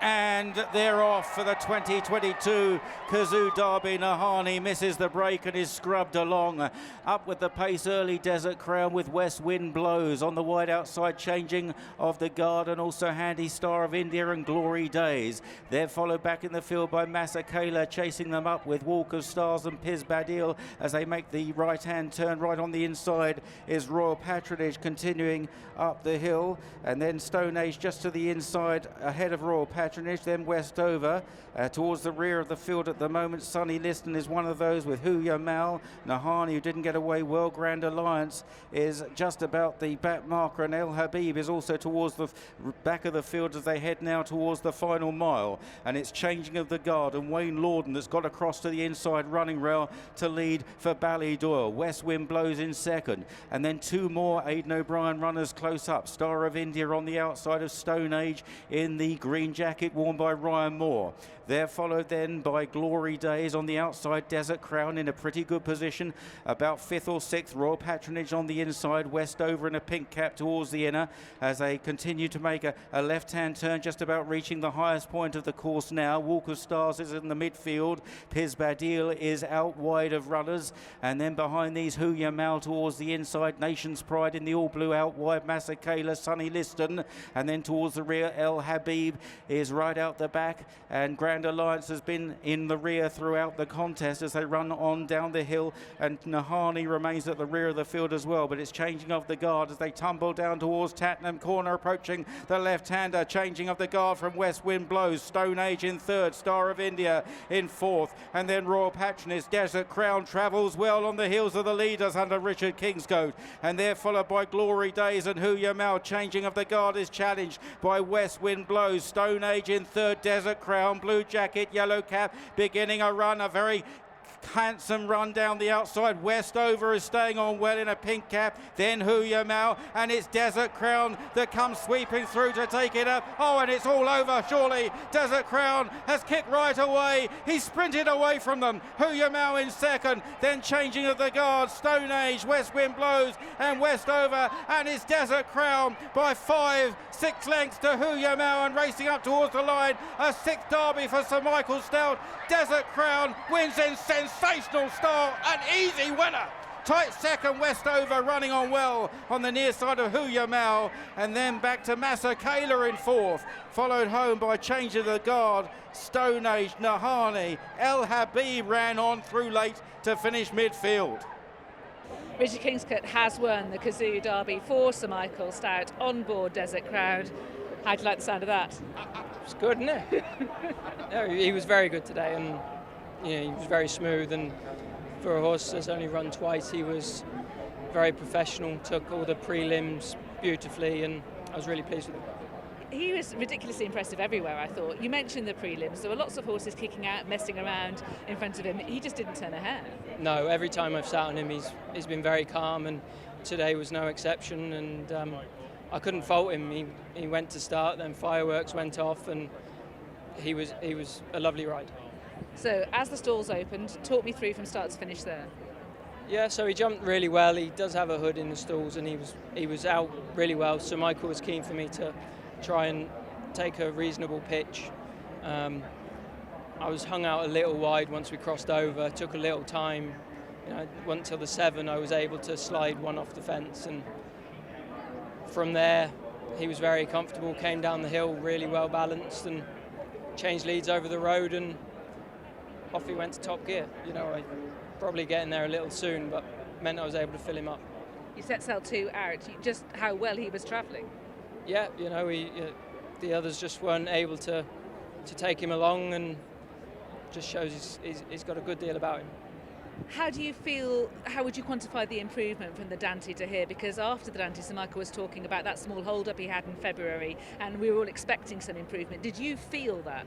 And they're off for the 2022 Cazoo Derby. Nahani misses the break and is scrubbed along. Up with the pace early, Desert Crown with West Wind Blows. On the wide outside, changing of the guard, and also Handy Star of India and Glory Days. They're followed back in the field by Masakela, chasing them up with Walk of Stars and Piz Badil as they make the right-hand turn. Right on the inside is Royal Patronage continuing up the hill, and then Stone Age just to the inside ahead of Royal Patronage. Then Westover towards the rear of the field at the moment. Sunny Liston is one of those with Huya Mal. Nahani, who didn't get away well. Grand Alliance is just about the back marker, and El Habib is also towards the back of the field as they head now towards the final mile. And it's changing of the guard, and Wayne Lorden that's got across to the inside running rail to lead for Ballydoyle. West Wind Blows in second, and then two more Aidan O'Brien runners close up. Star of India on the outside of Stone Age in the green jacket worn by Ryan Moore. They're followed then by Glory Days on the outside. Desert Crown in a pretty good position, about 5th or 6th. Royal Patronage on the inside. Westover in a pink cap towards the inner as they continue to make a left-hand turn, just about reaching the highest point of the course now. Walk of Stars is in the midfield. Piz Badil is out wide of runners, and then behind these Huya Mal towards the inside. Nation's Pride in the all-blue out wide. Masakela, Sunny Liston, and then towards the rear El Habib is right out the back, and Grand Alliance has been in the rear throughout the contest as they run on down the hill, and Nahani remains at the rear of the field as well, but it's changing of the guard as they tumble down towards Tattenham Corner, approaching the left-hander. Changing of the guard from West Wind Blows. Stone Age in 3rd, Star of India in 4th, and then Royal Patronage. Desert Crown travels well on the heels of the leaders under Richard Kingscote, and they're followed by Glory Days and Huya Mal. Changing of the guard is challenged by West Wind Blows. Stone Age in 3rd, Desert Crown, blue jacket, yellow cap, beginning a run, a very handsome run down the outside. Westover is staying on well in a pink cap, then Huya Mal, and it's Desert Crown that comes sweeping through to take it up. Oh, and it's all over, surely. Desert Crown has kicked right away. He sprinted away from them. Huya Mal in second, then changing of the guard. Stone Age, West Wind Blows, and Westover, and it's Desert Crown by 5-6 lengths to Huya Mal, and racing up towards the line. A 6th Derby for Sir Michael Stoute. Desert Crown wins in sensational style, an easy winner. Tight second, Westover running on well on the near side of Huya Mal, and then back to Masakela in 4th, followed home by change of the guard. Stone Age, Nahani, El Habib ran on through late to finish midfield. Richard Kingscote has won the Cazoo Derby for Sir Michael Stoute on board Desert Crown. How do you like the sound of that? It's good, isn't it? No, he was very good today, and he was very smooth, and for a horse that's only run twice, he was very professional, took all the prelims beautifully, and I was really pleased with him. He was ridiculously impressive everywhere, I thought. You mentioned the prelims. There were lots of horses kicking out, messing around in front of him. He just didn't turn a hair. No, every time I've sat on him, he's been very calm, and today was no exception, and I couldn't fault him. He went to start, then fireworks went off, and he was a lovely ride. So as the stalls opened, talk me through from start to finish there. Yeah, so he jumped really well. He does have a hood in the stalls, and he was out really well. So Michael was keen for me to try and take a reasonable pitch. I was hung out a little wide once we crossed over. It took a little time. Went till the 7. I was able to slide one off the fence, and from there he was very comfortable. Came down the hill really well balanced, and changed leads over the road, and off he went to top gear. I probably getting there a little soon, but meant I was able to fill him up. You set Cell 2 out, just how well he was travelling. Yeah, the others just weren't able to take him along, and just shows he's got a good deal about him. How do you feel, how would you quantify the improvement from the Dante to here? Because after the Dante, Sir Michael was talking about that small hold-up he had in February, and we were all expecting some improvement. Did you feel that?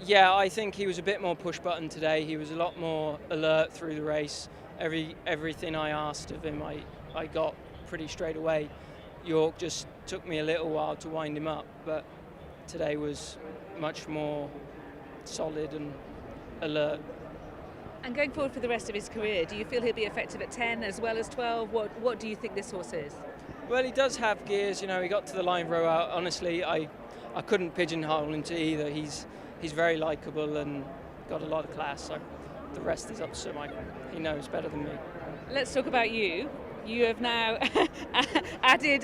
Yeah, I think he was a bit more push-button today. He was a lot more alert through the race. Everything I asked of him, I got pretty straight away. York just took me a little while to wind him up, but today was much more solid and alert. And going forward for the rest of his career, do you feel he'll be effective at 10 as well as 12? What do you think this horse is? Well, he does have gears. He got to the line row out. Honestly, I I couldn't pigeonhole him to either. He's very likeable and got a lot of class. So the rest is up to Sir Michael. He knows better than me. Let's talk about you. You have now added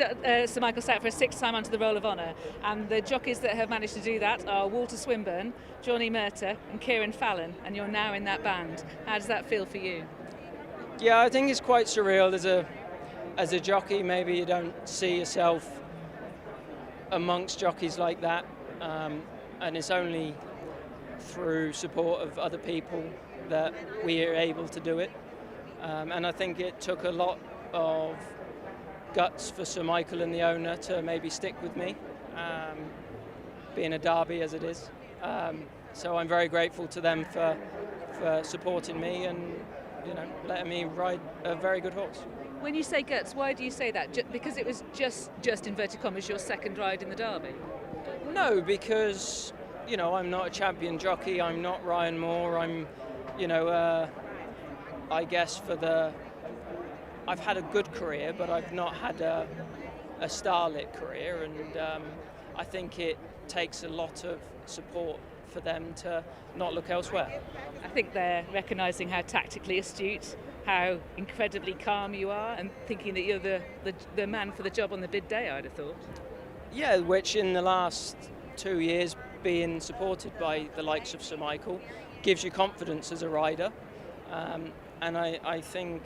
Sir Michael Stoute for a 6th time onto the Roll of Honour, and the jockeys that have managed to do that are Walter Swinburne, Johnny Murtagh and Kieran Fallon, and you're now in that band. How does that feel for you? Yeah, I think it's quite surreal. As a jockey, maybe you don't see yourself amongst jockeys like that, and it's only through support of other people that we are able to do it. And I think it took a lot of guts for Sir Michael and the owner to maybe stick with me, being a derby as it is. So I'm very grateful to them for supporting me and letting me ride a very good horse. When you say guts, why do you say that? Because it was just inverted commas your second ride in the derby? No, because I'm not a champion jockey. I'm not Ryan Moore. I'm I guess I've had a good career, but I've not had a starlit career, and I think it takes a lot of support for them to not look elsewhere. I think they're recognising how tactically astute, how incredibly calm you are, and thinking that you're the man for the job on the bid day, I'd have thought. Yeah, which in the last 2 years being supported by the likes of Sir Michael gives you confidence as a rider, and I think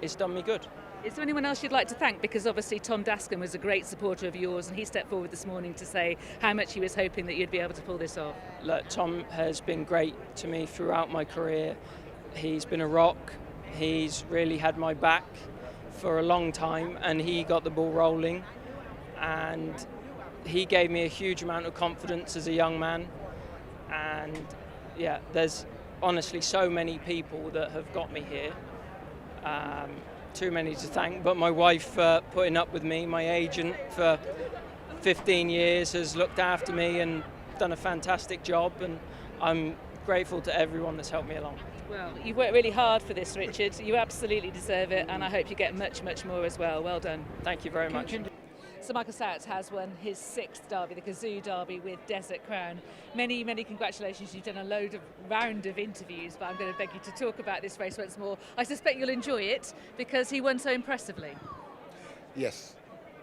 it's done me good. Is there anyone else you'd like to thank? Because obviously Tom Dascombe was a great supporter of yours, and he stepped forward this morning to say how much he was hoping that you'd be able to pull this off. Look, Tom has been great to me throughout my career. He's been a rock. He's really had my back for a long time, and he got the ball rolling, and he gave me a huge amount of confidence as a young man. And yeah, there's honestly so many people that have got me here. Too many to thank, but my wife for putting up with me, my agent for 15 years has looked after me and done a fantastic job, and I'm grateful to everyone that's helped me along. Well, you've worked really hard for this, Richard. You absolutely deserve it, and I hope you get much, much more as well. Well done. Thank you very much. Sir Michael Stoute has won his 6th derby, the Cazoo Derby with Desert Crown. Many, many congratulations. You've done a round of interviews, but I'm going to beg you to talk about this race once more. I suspect you'll enjoy it because he won so impressively. Yes.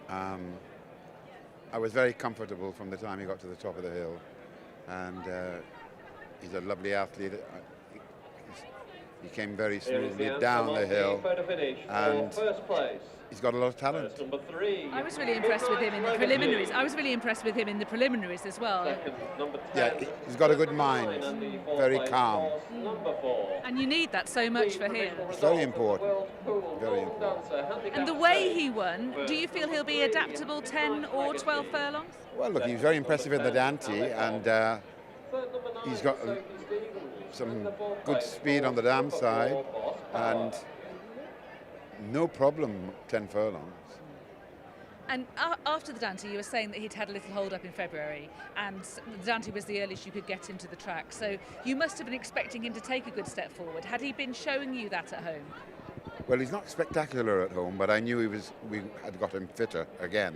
I was very comfortable from the time he got to the top of the hill, and he's a lovely athlete. He came very smoothly down the hill, and he's got a lot of talent. I was really impressed with him in the preliminaries. As well. Yeah, he's got a good mind, very calm. And you need that so much for him. It's very important, very important. And the way he won, do you feel he'll be adaptable 10 or 12 furlongs? Well, look, he's very impressive in the Dante, and he's got some good speed on the dam side, and no problem 10 furlongs. And after the Dante, you were saying that he'd had a little hold up in February, and the Dante was the earliest you could get him to the track. So you must have been expecting him to take a good step forward. Had he been showing you that at home? Well, he's not spectacular at home, but I knew we had got him fitter again.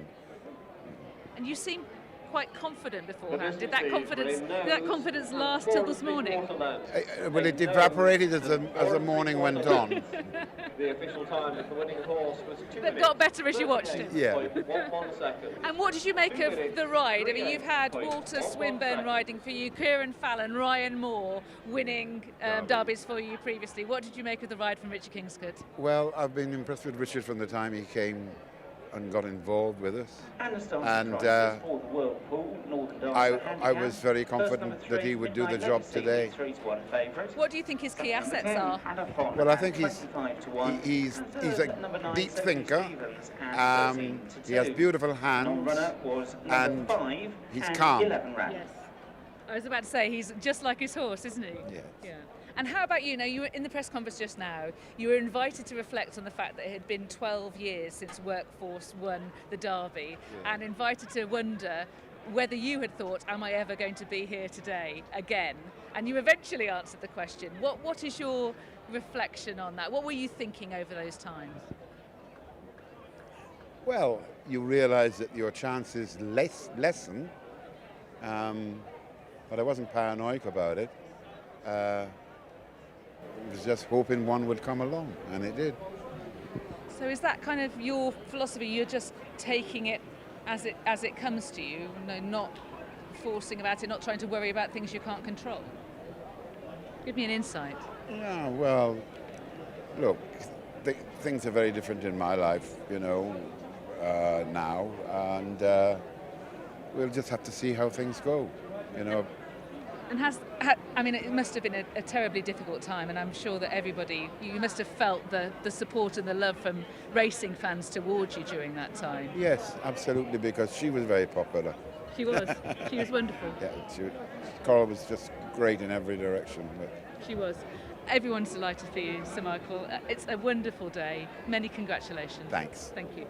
And you seem quite confident beforehand. Did that confidence last till this morning? Well, it evaporated as the morning went on. The official time of the winning horse was 2 But got better as you watched it. Yeah. 1 second. And what did you make of the ride? I mean, you've had Walter Swinburne riding for you, Kieran Fallon, Ryan Moore winning derbies for you previously. What did you make of the ride from Richard Kingscote? Well, I've been impressed with Richard from the time he came and got involved with us, and I was very confident that he would do the job today. What do you think his key assets are? Well, I think he's a deep thinker, he has beautiful hands, and he's calm. Yes. I was about to say, he's just like his horse, isn't he? Yeah. And how about you? Now, you were in the press conference just now. You were invited to reflect on the fact that it had been 12 years since Workforce won the Derby, and invited to wonder whether you had thought, am I ever going to be here today again? And you eventually answered the question. What is your reflection on that? What were you thinking over those times? Well, you realise that your chances lessen, but I wasn't paranoid about it. I was just hoping one would come along, and it did. So is that kind of your philosophy? You're just taking it as it comes to you, not forcing about it, not trying to worry about things you can't control? Give me an insight. Yeah, well, look, things are very different in my life, now, and we'll just have to see how things go, And it must have been a terribly difficult time, and I'm sure that you must have felt the support and the love from racing fans towards you during that time. Yes, absolutely, because she was very popular. She was. She was wonderful. Yeah, Coral was just great in every direction. But She was. Everyone's delighted for you, Sir Michael. It's a wonderful day. Many congratulations. Thanks. Thank you.